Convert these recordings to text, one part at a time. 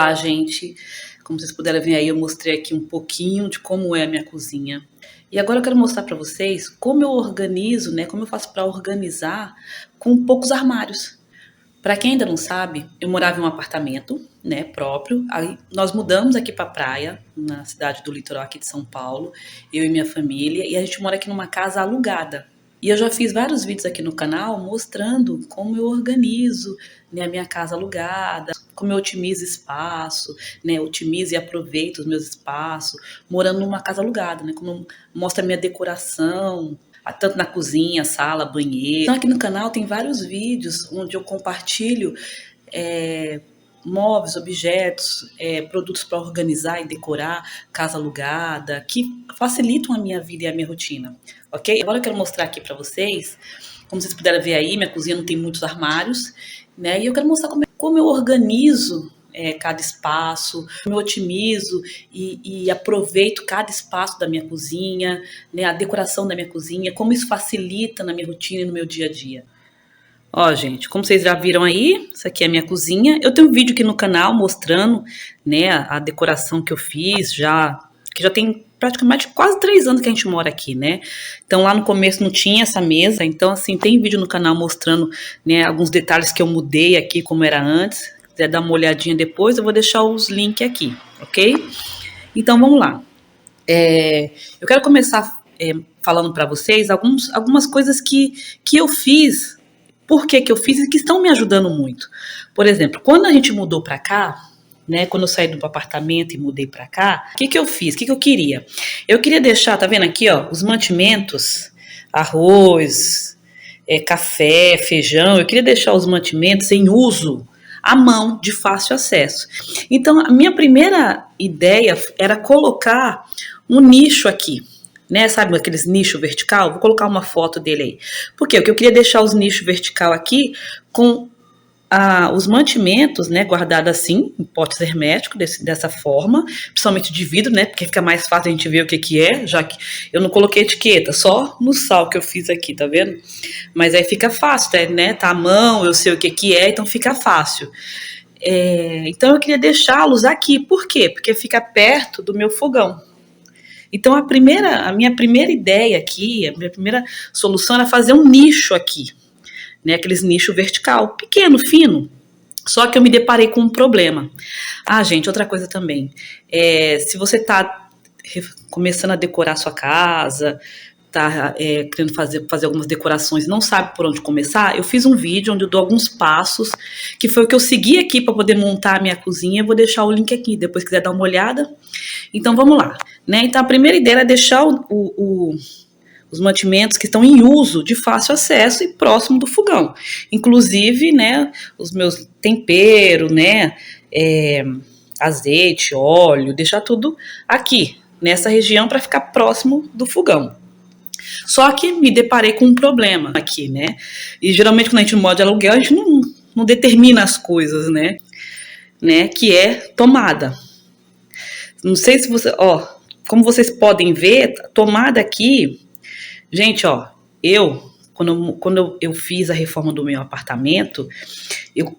Olá, gente! Como vocês puderam ver aí, eu mostrei aqui um pouquinho de como é a minha cozinha. E agora eu quero mostrar para vocês como eu organizo, né? Como eu faço para organizar com poucos armários. Para quem ainda não sabe, eu morava em um apartamento, né, próprio. Aí nós mudamos aqui para a praia, na cidade do litoral aqui de São Paulo, eu e minha família, e a gente mora aqui numa casa alugada. E eu já fiz vários vídeos aqui no canal mostrando como eu organizo, né, a minha casa alugada, como eu otimizo espaço, né, otimizo e aproveito os meus espaços, morando numa casa alugada, né, como mostra a minha decoração, tanto na cozinha, sala, banheiro. Então aqui no canal tem vários vídeos onde eu compartilho móveis, objetos, produtos para organizar e decorar, casa alugada, que facilitam a minha vida e a minha rotina, ok? Agora eu quero mostrar aqui para vocês, como vocês puderam ver aí, minha cozinha não tem muitos armários, né? E eu quero mostrar como eu organizo cada espaço, como eu otimizo e aproveito cada espaço da minha cozinha, né, a decoração da minha cozinha, como isso facilita na minha rotina e no meu dia a dia. Ó, gente, como vocês já viram aí, isso aqui é a minha cozinha. Eu tenho um vídeo aqui no canal mostrando, né, a decoração que eu fiz, que já tem praticamente quase 3 anos que a gente mora aqui, né? Então lá no começo não tinha essa mesa, então assim, tem vídeo no canal mostrando, né, alguns detalhes que eu mudei aqui como era antes. Se quiser dar uma olhadinha depois, eu vou deixar os links aqui, ok? Então vamos lá. Eu quero começar falando para vocês algumas coisas que eu fiz. Por que eu fiz e que estão me ajudando muito. Por exemplo, quando a gente mudou para cá, né, quando eu saí do apartamento e mudei para cá, o que eu fiz? O que eu queria? Eu queria deixar, tá vendo aqui, ó, os mantimentos, arroz, café, feijão, eu queria deixar os mantimentos em uso à mão, de fácil acesso. Então, a minha primeira ideia era colocar um nicho aqui. Né, sabe aqueles nichos vertical? Vou colocar uma foto dele aí. Por quê? Porque eu queria deixar os nichos vertical aqui com os mantimentos, né, guardados assim, em potes herméticos, dessa forma, principalmente de vidro, né, porque fica mais fácil a gente ver o que é, já que eu não coloquei etiqueta, só no sal que eu fiz aqui, tá vendo? Mas aí fica fácil, né, tá à mão, eu sei o que é, então fica fácil. Então eu queria deixá-los aqui, por quê? Porque fica perto do meu fogão. Então a minha primeira ideia aqui, a minha primeira solução era fazer um nicho aqui, né? Aqueles nicho vertical, pequeno, fino. Só que eu me deparei com um problema. Ah, gente, outra coisa também. Se você está começando a decorar a sua casa, tá querendo fazer algumas decorações e não sabe por onde começar, eu fiz um vídeo onde eu dou alguns passos, que foi o que eu segui aqui para poder montar a minha cozinha. Eu vou deixar o link aqui, depois quiser dar uma olhada. Então vamos lá, né? Então a primeira ideia é deixar os mantimentos que estão em uso de fácil acesso e próximo do fogão. Inclusive, né, os meus temperos, né, azeite, óleo, deixar tudo aqui, nessa região, para ficar próximo do fogão. Só que me deparei com um problema aqui, né? E geralmente quando a gente mora de aluguel, a gente não determina as coisas, né? Que é tomada. Não sei se você, como vocês podem ver, tomada aqui, gente, quando eu fiz a reforma do meu apartamento,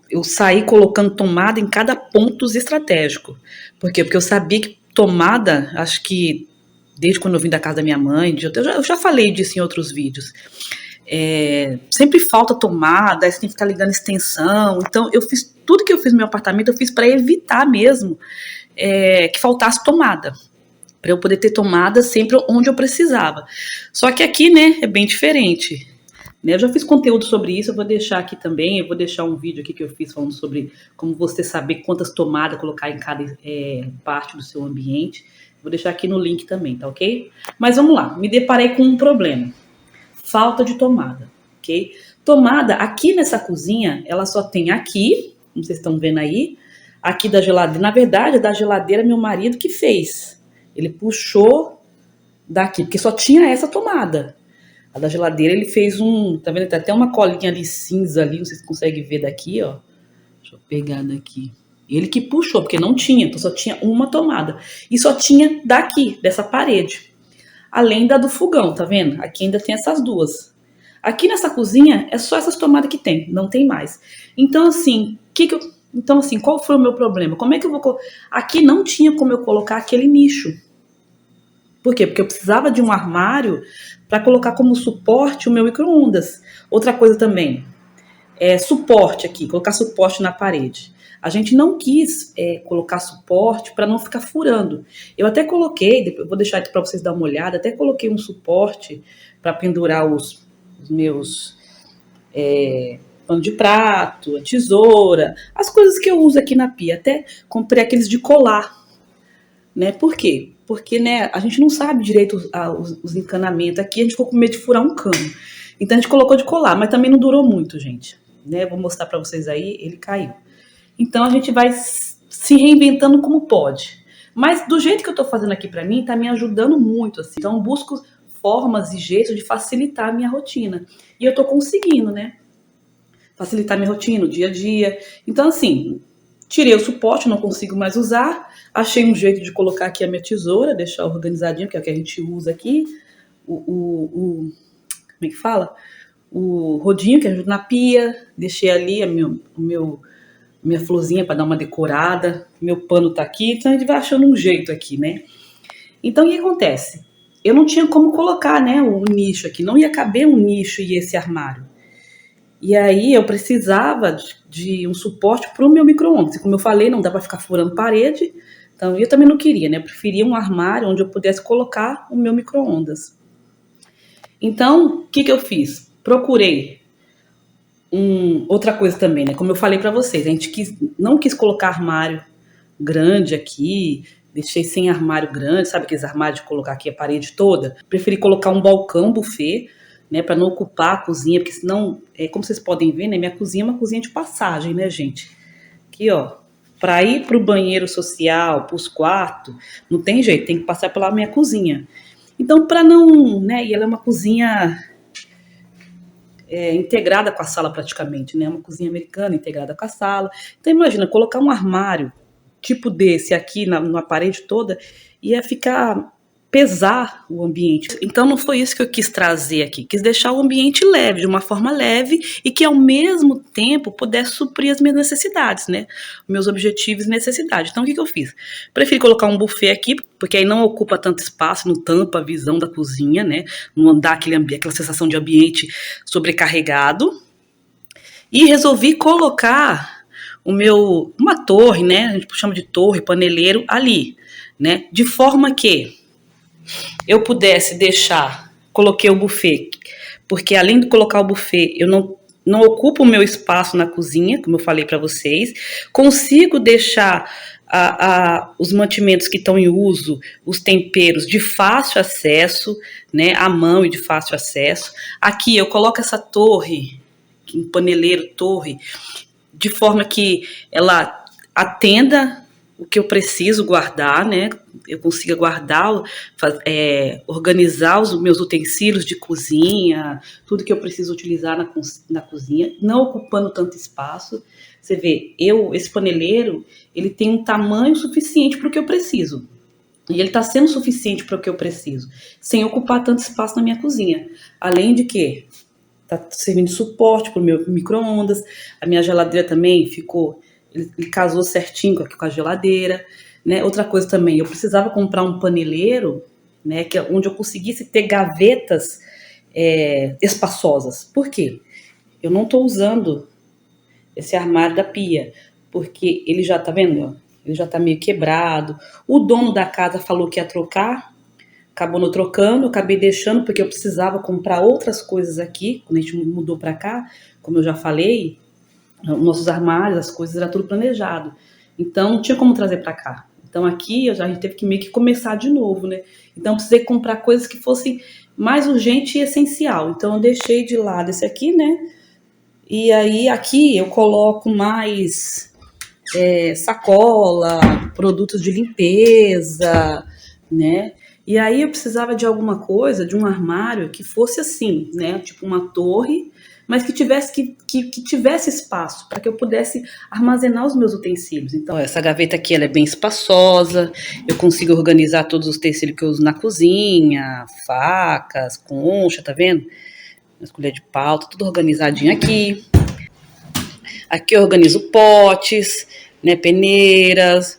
eu saí colocando tomada em cada ponto estratégico. Por quê? Porque eu sabia que tomada, acho que desde quando eu vim da casa da minha mãe, eu já falei disso em outros vídeos. Sempre falta tomada, aí você tem que ficar ligando extensão. Então, tudo que eu fiz no meu apartamento, eu fiz para evitar mesmo que faltasse tomada, para eu poder ter tomada sempre onde eu precisava. Só que aqui, né, é bem diferente. Eu já fiz conteúdo sobre isso, eu vou deixar aqui também, eu vou deixar um vídeo aqui que eu fiz falando sobre como você saber quantas tomadas colocar em cada parte do seu ambiente. Vou deixar aqui no link também, tá ok? Mas vamos lá, me deparei com um problema. Falta de tomada, ok? Tomada, aqui nessa cozinha, ela só tem aqui, como vocês estão vendo aí, aqui da geladeira. Na verdade, da geladeira, meu marido que fez. Ele puxou daqui, porque só tinha essa tomada. A da geladeira, ele fez tá vendo? Tem até uma colinha ali cinza ali, vocês conseguem ver daqui, ó. Deixa eu pegar daqui. Ele que puxou, porque não tinha, então só tinha uma tomada. E só tinha daqui, dessa parede. Além da do fogão, tá vendo? Aqui ainda tem essas duas. Aqui nessa cozinha, é só essas tomadas que tem, não tem mais. Então, assim, Então, assim, qual foi o meu problema? Como é que eu vou... Aqui não tinha como eu colocar aquele nicho. Por quê? Porque eu precisava de um armário para colocar como suporte o meu micro-ondas. Outra coisa também, suporte aqui, colocar suporte na parede. A gente não quis colocar suporte para não ficar furando. Eu até coloquei, eu vou deixar aqui para vocês dar uma olhada, até coloquei um suporte para pendurar os meus pano de prato, a tesoura, as coisas que eu uso aqui na pia. Até comprei aqueles de colar, né? Por quê? Porque, né, a gente não sabe direito os encanamentos. Aqui a gente ficou com medo de furar um cano. Então a gente colocou de colar, mas também não durou muito, gente. Né? Vou mostrar para vocês aí, ele caiu. Então a gente vai se reinventando como pode. Mas do jeito que eu tô fazendo aqui para mim, tá me ajudando muito, assim. Então eu busco formas e jeitos de facilitar a minha rotina. E eu tô conseguindo, né? Facilitar minha rotina, o dia a dia. Então, assim, tirei o suporte, não consigo mais usar. Achei um jeito de colocar aqui a minha tesoura, deixar organizadinho, que é o que a gente usa aqui. Como é que fala? O rodinho que ajuda na pia. Deixei ali minha florzinha para dar uma decorada. Meu pano tá aqui, então a gente vai achando um jeito aqui, né? Então, o que acontece? Eu não tinha como colocar, né, o nicho aqui. Não ia caber um nicho e esse armário. E aí eu precisava de um suporte para o meu micro-ondas. E como eu falei, não dá para ficar furando parede. Então eu também não queria, né? Eu preferia um armário onde eu pudesse colocar o meu micro-ondas. Então, o que eu fiz? Procurei outra coisa também, né? Como eu falei para vocês, a gente não quis colocar armário grande aqui, deixei sem armário grande, sabe aqueles armários de colocar aqui a parede toda? Preferi colocar um balcão buffet, né, para não ocupar a cozinha, porque senão, como vocês podem ver, né, minha cozinha é uma cozinha de passagem, né, gente? Aqui, ó, para ir pro banheiro social, pros quartos, não tem jeito, tem que passar pela minha cozinha. Então, para não, né, e ela é uma cozinha integrada com a sala praticamente, né, uma cozinha americana integrada com a sala. Então, imagina, colocar um armário tipo desse aqui na parede toda, ia ficar pesar o ambiente. Então não foi isso que eu quis trazer aqui. Quis deixar o ambiente leve, de uma forma leve e que ao mesmo tempo pudesse suprir as minhas necessidades, né? Meus objetivos e necessidades. Então o que eu fiz? Preferi colocar um buffet aqui, porque aí não ocupa tanto espaço, não tampa a visão da cozinha, né? Não dá aquela sensação de ambiente sobrecarregado. E resolvi colocar uma torre, né? A gente chama de torre, paneleiro ali, né? De forma que eu pudesse coloquei o buffet, porque além de colocar o buffet, eu não ocupo o meu espaço na cozinha, como eu falei para vocês, consigo deixar os mantimentos que estão em uso, os temperos de fácil acesso, né, à mão e de fácil acesso. Aqui eu coloco essa torre, um paneleiro torre, de forma que ela atenda o que eu preciso guardar, né? Eu consiga guardar, organizar os meus utensílios de cozinha, tudo que eu preciso utilizar na cozinha, não ocupando tanto espaço. Você vê, esse paneleiro, ele tem um tamanho suficiente para o que eu preciso. E ele está sendo suficiente para o que eu preciso, sem ocupar tanto espaço na minha cozinha. Além de que está servindo de suporte para o meu micro-ondas, a minha geladeira também ele casou certinho com a geladeira, né? Outra coisa também, eu precisava comprar um paneleiro, né, onde eu conseguisse ter gavetas espaçosas. Por quê? Eu não estou usando esse armário da pia, porque ele já, tá vendo? Ele já tá meio quebrado. O dono da casa falou que ia trocar, acabou não trocando, eu acabei deixando porque eu precisava comprar outras coisas aqui, quando a gente mudou para cá, como eu já falei, nossos armários, as coisas, era tudo planejado. Então, não tinha como trazer para cá. Então, aqui, a gente teve que meio que começar de novo, né? Então, eu precisei comprar coisas que fossem mais urgente e essencial. Então, eu deixei de lado esse aqui, né? E aí, aqui, eu coloco mais sacola, produtos de limpeza, né? E aí, eu precisava de alguma coisa, de um armário que fosse assim, né? Tipo uma torre, mas que tivesse espaço para que eu pudesse armazenar os meus utensílios. Então, essa gaveta aqui ela é bem espaçosa, eu consigo organizar todos os utensílios que eu uso na cozinha, facas, concha, tá vendo? As colheres de pau, tá tudo organizadinho aqui. Aqui eu organizo potes, né, peneiras,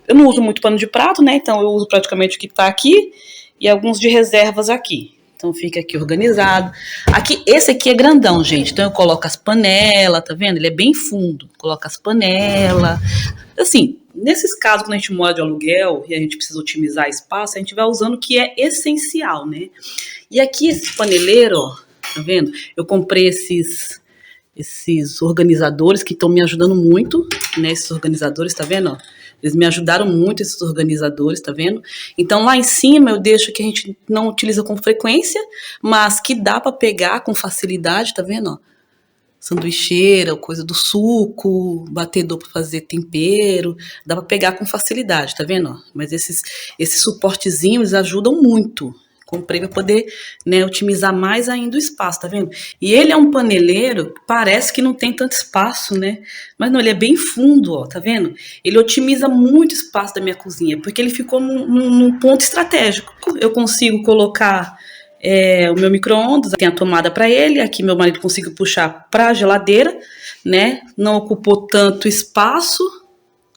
eu não uso muito pano de prato, né, então eu uso praticamente o que tá aqui e alguns de reservas aqui. Então fica aqui organizado. Aqui, esse aqui é grandão, gente. Então eu coloco as panelas, tá vendo? Ele é bem fundo. Coloco as panelas. Assim, nesses casos, quando a gente mora de aluguel e a gente precisa otimizar espaço, a gente vai usando o que é essencial, né? E aqui esse paneleiro, ó, tá vendo? Eu comprei esses organizadores que estão me ajudando muito, né? Esses organizadores, tá vendo? Ó? Eles me ajudaram muito, esses organizadores, tá vendo? Então lá em cima eu deixo que a gente não utiliza com frequência, mas que dá para pegar com facilidade, tá vendo? Ó? Sanduicheira, coisa do suco, batedor para fazer tempero, dá para pegar com facilidade, tá vendo? Ó? Mas esses suportezinhos ajudam muito. Comprei para poder, né, otimizar mais ainda o espaço, tá vendo? E ele é um paneleiro, parece que não tem tanto espaço, né? Mas não, ele é bem fundo, ó, tá vendo? Ele otimiza muito o espaço da minha cozinha, porque ele ficou num ponto estratégico. Eu consigo colocar o meu micro-ondas, tem a tomada para ele, aqui meu marido conseguiu puxar para a geladeira, né? Não ocupou tanto espaço.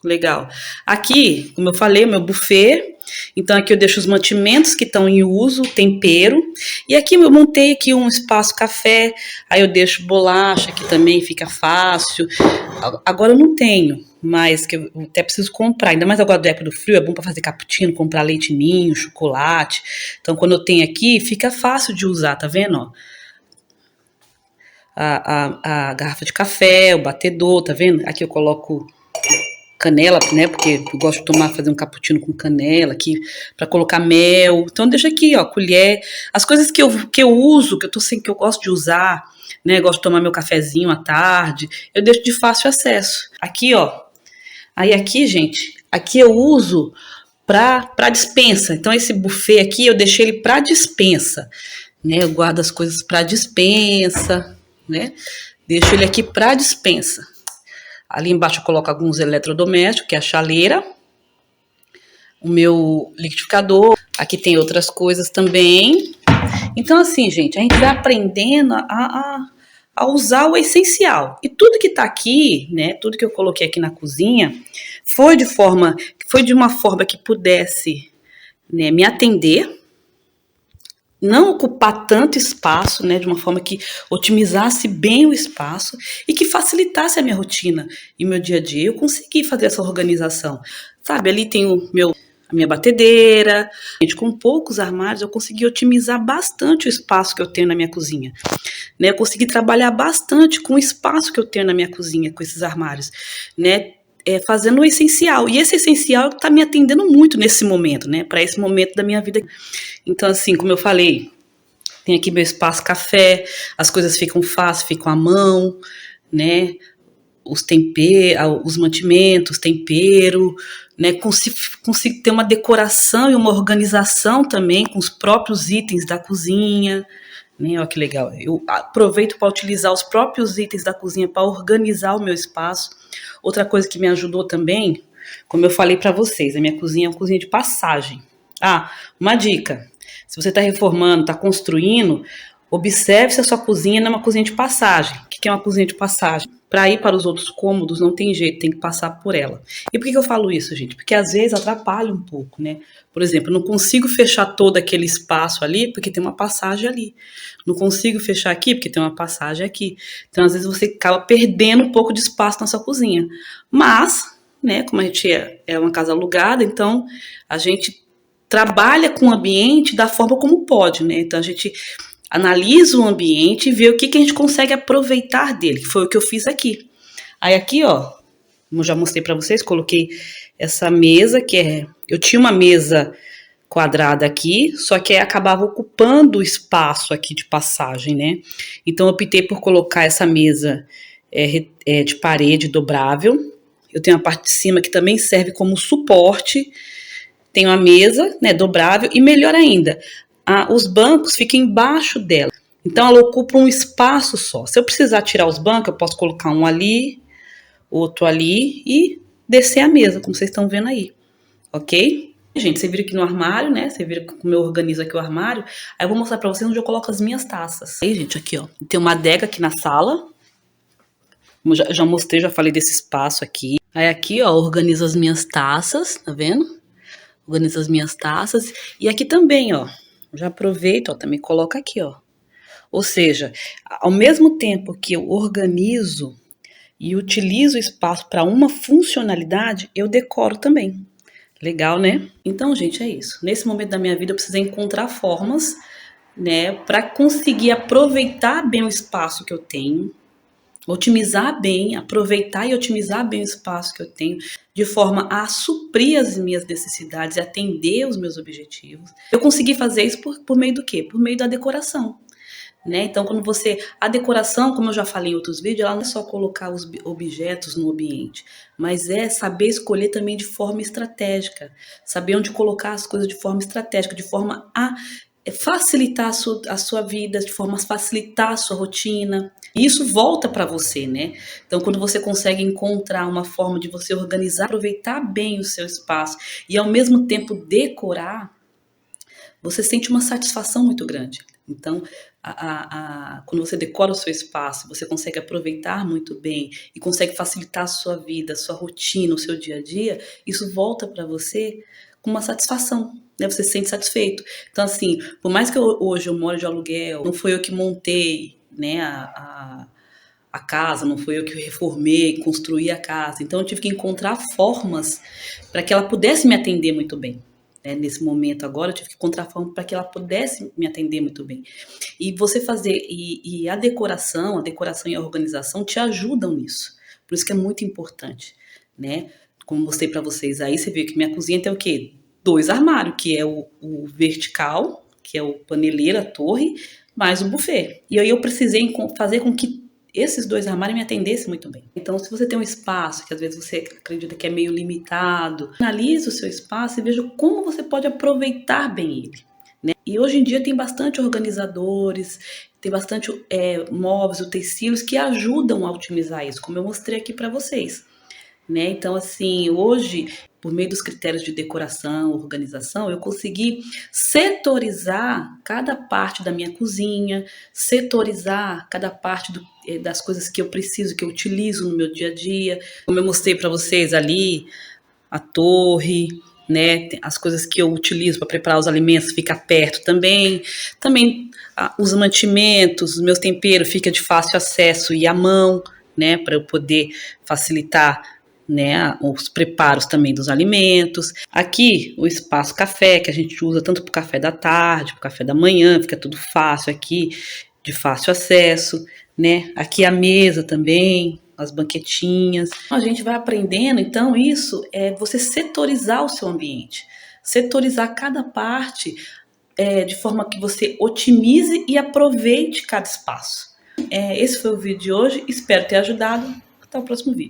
Legal. Aqui, como eu falei, o meu buffet. Então aqui eu deixo os mantimentos que estão em uso, tempero. E aqui eu montei aqui um espaço café. Aí eu deixo bolacha, que também fica fácil. Agora eu não tenho, mas que eu até preciso comprar. Ainda mais agora do época do frio, é bom para fazer cappuccino, comprar leite ninho, chocolate. Então quando eu tenho aqui, fica fácil de usar, tá vendo? Ó? A garrafa de café, o batedor, tá vendo? Aqui eu coloco canela, né? Porque eu gosto de fazer um cappuccino com canela aqui, para colocar mel. Então deixa aqui, ó, colher. As coisas que eu uso, que eu gosto de usar, né? Eu gosto de tomar meu cafezinho à tarde, eu deixo de fácil acesso. Aqui, ó. Aí aqui, gente, aqui eu uso para dispensa. Então esse buffet aqui eu deixei ele para dispensa, né? Eu guardo as coisas para dispensa, né? Deixo ele aqui para dispensa. Ali embaixo eu coloco alguns eletrodomésticos, que é a chaleira, o meu liquidificador. Aqui tem outras coisas também. Então, assim, gente, a gente vai aprendendo a usar o essencial. E tudo que tá aqui, né, tudo que eu coloquei aqui na cozinha, foi de uma forma que pudesse, né, me atender, não ocupar tanto espaço, né, de uma forma que otimizasse bem o espaço e que facilitasse a minha rotina e meu dia a dia. Eu consegui fazer essa organização, sabe? Ali tem a minha batedeira. Gente, com poucos armários eu consegui otimizar bastante o espaço que eu tenho na minha cozinha, né? Eu consegui trabalhar bastante com o espaço que eu tenho na minha cozinha, com esses armários, né? Fazendo o essencial. E esse essencial está me atendendo muito nesse momento, né? Para esse momento da minha vida. Então, assim, como eu falei, tem aqui meu espaço café, as coisas ficam fáceis, ficam à mão, né? Os temperos, os mantimentos, tempero, né? Consigo ter uma decoração e uma organização também com os próprios itens da cozinha. Né? Olha que legal. Eu aproveito para utilizar os próprios itens da cozinha para organizar o meu espaço. Outra coisa que me ajudou também, como eu falei para vocês, a minha cozinha é uma cozinha de passagem. Uma dica. Se você está reformando, está construindo, observe se a sua cozinha não é uma cozinha de passagem. O que é uma cozinha de passagem? Para ir para os outros cômodos não tem jeito, tem que passar por ela. E por que eu falo isso, gente? Porque às vezes atrapalha um pouco, né? Por exemplo, eu não consigo fechar todo aquele espaço ali porque tem uma passagem ali. Não consigo fechar aqui porque tem uma passagem aqui. Então, às vezes você acaba perdendo um pouco de espaço na sua cozinha. Mas, né, como a gente é uma casa alugada, então a gente trabalha com o ambiente da forma como pode, né? Então a gente analisa o ambiente e vê o que a gente consegue aproveitar dele, que foi o que eu fiz aqui. Aí aqui, ó, como eu já mostrei para vocês, coloquei essa mesa, eu tinha uma mesa quadrada aqui, só que aí acabava ocupando o espaço aqui de passagem, né? Então eu optei por colocar essa mesa de parede dobrável. Eu tenho a parte de cima que também serve como suporte. Tem uma mesa, né, dobrável, e melhor ainda, os bancos ficam embaixo dela. Então ela ocupa um espaço só. Se eu precisar tirar os bancos, eu posso colocar um ali, outro ali e descer a mesa, como vocês estão vendo aí. Ok? Gente, você vira aqui no armário, né? Você vira como eu organizo aqui o armário. Aí eu vou mostrar pra vocês onde eu coloco as minhas taças. Aí, gente, aqui, ó. Tem uma adega aqui na sala. Como eu já mostrei, já falei desse espaço aqui. Aí aqui, ó, organizo as minhas taças, tá vendo? Organizo as minhas taças. E aqui também, ó, já aproveito, ó, também coloco aqui, ó. Ou seja, ao mesmo tempo que eu organizo e utilizo o espaço para uma funcionalidade, eu decoro também. Legal, né? Então, gente, é isso. Nesse momento da minha vida, eu precisei encontrar formas, né, para conseguir aproveitar bem o espaço que eu tenho, otimizar bem, aproveitar e otimizar bem o espaço que eu tenho, de forma a suprir as minhas necessidades e atender os meus objetivos. Eu consegui fazer isso por meio do quê? Por meio da decoração. Né? Então, quando você. A decoração, como eu já falei em outros vídeos, ela não é só colocar os objetos no ambiente, mas é saber escolher também de forma estratégica, saber onde colocar as coisas de forma estratégica, de forma a facilitar a sua vida, de forma a facilitar a sua rotina. E isso volta para você, né? Então, quando você consegue encontrar uma forma de você organizar, aproveitar bem o seu espaço e ao mesmo tempo decorar, você sente uma satisfação muito grande. Então, quando você decora o seu espaço, você consegue aproveitar muito bem e consegue facilitar a sua vida, a sua rotina, o seu dia a dia, isso volta para você com uma satisfação, né? Você se sente satisfeito. Então, assim, por mais que hoje eu moro de aluguel, não foi eu que montei, né, a casa, não foi eu que reformei, construí a casa. Então, eu tive que encontrar formas para que ela pudesse me atender muito bem. Nesse momento agora, eu tive que encontrar forma para que ela pudesse me atender muito bem. E você fazer, e a decoração e a organização te ajudam nisso. Por isso que é muito importante, né? Como mostrei para vocês aí, você viu que minha cozinha tem o quê? 2 armários, que é o vertical, que é o paneleiro, a torre, mais o buffet. E aí eu precisei fazer com que esses 2 armários me atendessem muito bem. Então, se você tem um espaço que às vezes você acredita que é meio limitado, analise o seu espaço e veja como você pode aproveitar bem ele. Né? E hoje em dia tem bastante organizadores, tem bastante móveis, utensílios que ajudam a otimizar isso, como eu mostrei aqui para vocês. Né? Então, assim, hoje, por meio dos critérios de decoração, organização, eu consegui setorizar cada parte da minha cozinha, setorizar cada parte das coisas que eu preciso, que eu utilizo no meu dia a dia. Como eu mostrei para vocês ali, a torre, né? As coisas que eu utilizo para preparar os alimentos fica perto também. Também os mantimentos, os meus temperos fica de fácil acesso e à mão, né? Para eu poder facilitar, né, os preparos também dos alimentos. Aqui o espaço café, que a gente usa tanto para o café da tarde, para o café da manhã, fica tudo fácil aqui, de fácil acesso, né? Aqui a mesa também, as banquetinhas. A gente vai aprendendo, então isso é você setorizar o seu ambiente, setorizar cada parte de forma que você otimize e aproveite cada espaço. Esse foi o vídeo de hoje, espero ter ajudado. Até o próximo vídeo.